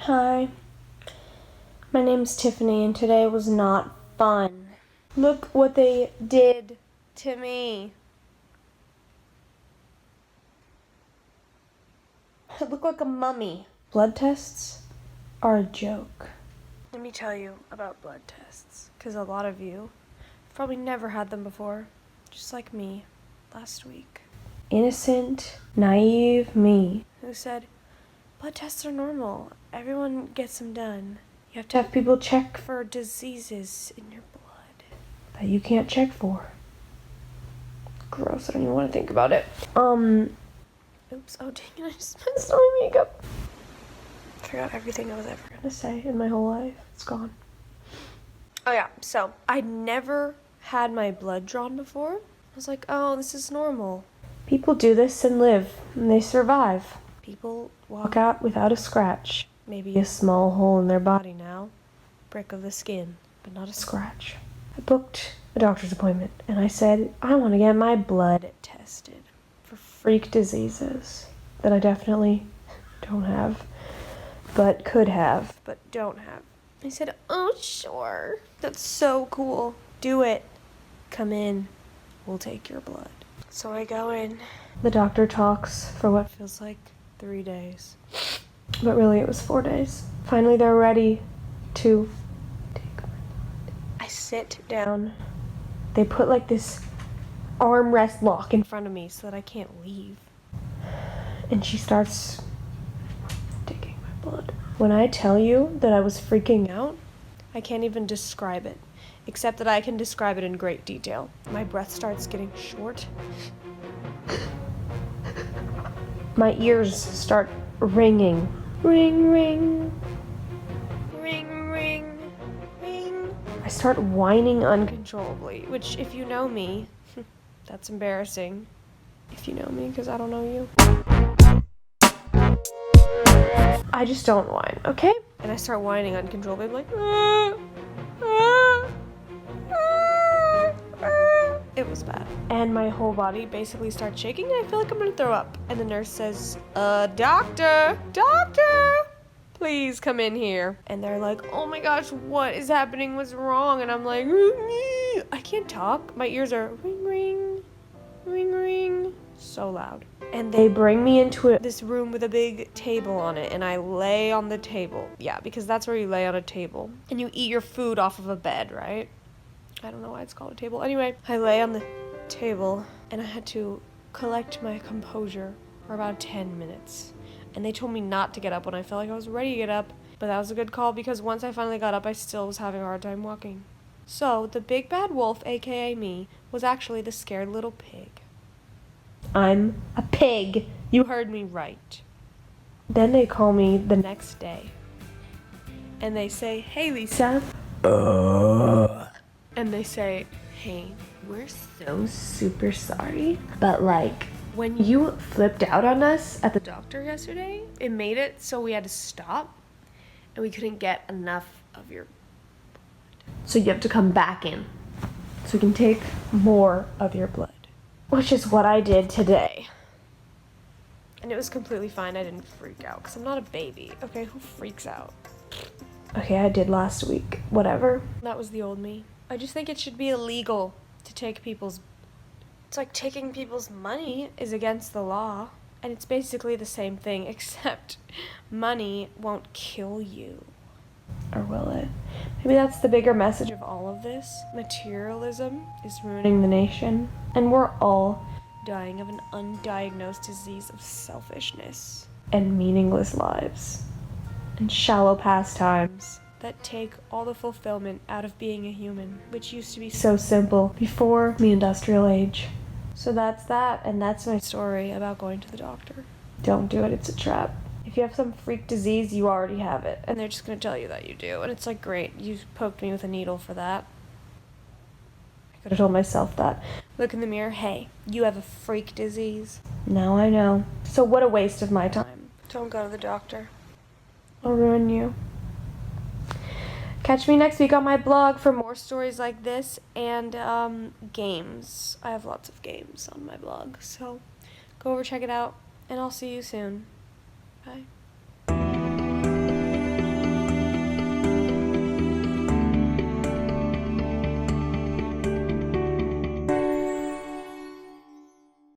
Hi, my name's Tiffany, and today was not fun. Look what they did to me. I look like a mummy. Blood tests are a joke. Let me tell you about blood tests, because a lot of you have probably never had them before, just like me last week. Innocent, naive me, who said, blood tests are normal. Everyone gets them done. You have to have people check for diseases in your blood that you can't check for. Gross, I don't even want to think about it. Oops, oh dang it, I just messed up my makeup. I forgot everything I was ever gonna say in my whole life. It's gone. Oh yeah, so I'd never had my blood drawn before. I was like, oh, this is normal. People do this and live, and they survive. People walk out without a scratch. Maybe a small hole in their body now. Prick of the skin, but not a scratch. I booked a doctor's appointment, and I said, I want to get my blood tested for freak diseases that I definitely don't have, but could have, but don't have. I said, oh, sure. That's so cool. Do it. Come in. We'll take your blood. So I go in. The doctor talks for what feels like 3 days. But really, it was 4 days. Finally, they're ready to take my blood. I sit down. They put like this armrest lock in front of me so that I can't leave. And she starts taking my blood. When I tell you that I was freaking out, I can't even describe it, except that I can describe it in great detail. My breath starts getting short. My ears start ringing. Ring, ring. Ring, ring, ring. I start whining uncontrollably, which, if you know me, that's embarrassing. If you know me, because I don't know you. I just don't whine, okay? And I start whining uncontrollably. I'm like, It was bad. And my whole body basically starts shaking, and I feel like I'm gonna throw up. And the nurse says, doctor, please come in here. And they're like, oh my gosh, what is happening? What's wrong? And I'm like, I can't talk. My ears are ring, ring, ring, ring. So loud. And they bring me into this room with a big table on it, and I lay on the table. Yeah, because that's where you lay on a table. And you eat your food off of a bed, right? I don't know why it's called a table. Anyway, I lay on the table, and I had to collect my composure for about 10 minutes. And they told me not to get up when I felt like I was ready to get up, but that was a good call because once I finally got up, I still was having a hard time walking. So, the big bad wolf, aka me, was actually the scared little pig. I'm a pig. You heard me right. Then they call me the next day. And they say, hey, Lisa. And they say, hey, we're so super sorry, but like, when you flipped out on us at the doctor yesterday, it made it so we had to stop, and we couldn't get enough of your blood. So you have to come back in, so we can take more of your blood. Which is what I did today. And it was completely fine. I didn't freak out, because I'm not a baby. Okay, who freaks out? Okay, I did last week. Whatever. That was the old me. I just think it should be illegal to take people's... It's like taking people's money is against the law. And it's basically the same thing, except money won't kill you. Or will it? Maybe that's the bigger message of all of this. Materialism is ruining the nation. And we're all dying of an undiagnosed disease of selfishness. And meaningless lives. And shallow pastimes that take all the fulfillment out of being a human, which used to be so simple before the industrial age. So that's that, and that's my story about going to the doctor. Don't do it, it's a trap. If you have some freak disease, you already have it, and they're just gonna tell you that you do, and it's like, great, you poked me with a needle for that. I could have told myself that. Look in the mirror, hey, you have a freak disease. Now I know. So what a waste of my time. Don't go to the doctor. I'll ruin you. Catch me next week on my blog for more stories like this and games. I have lots of games on my blog, so go over, check it out, and I'll see you soon. Bye.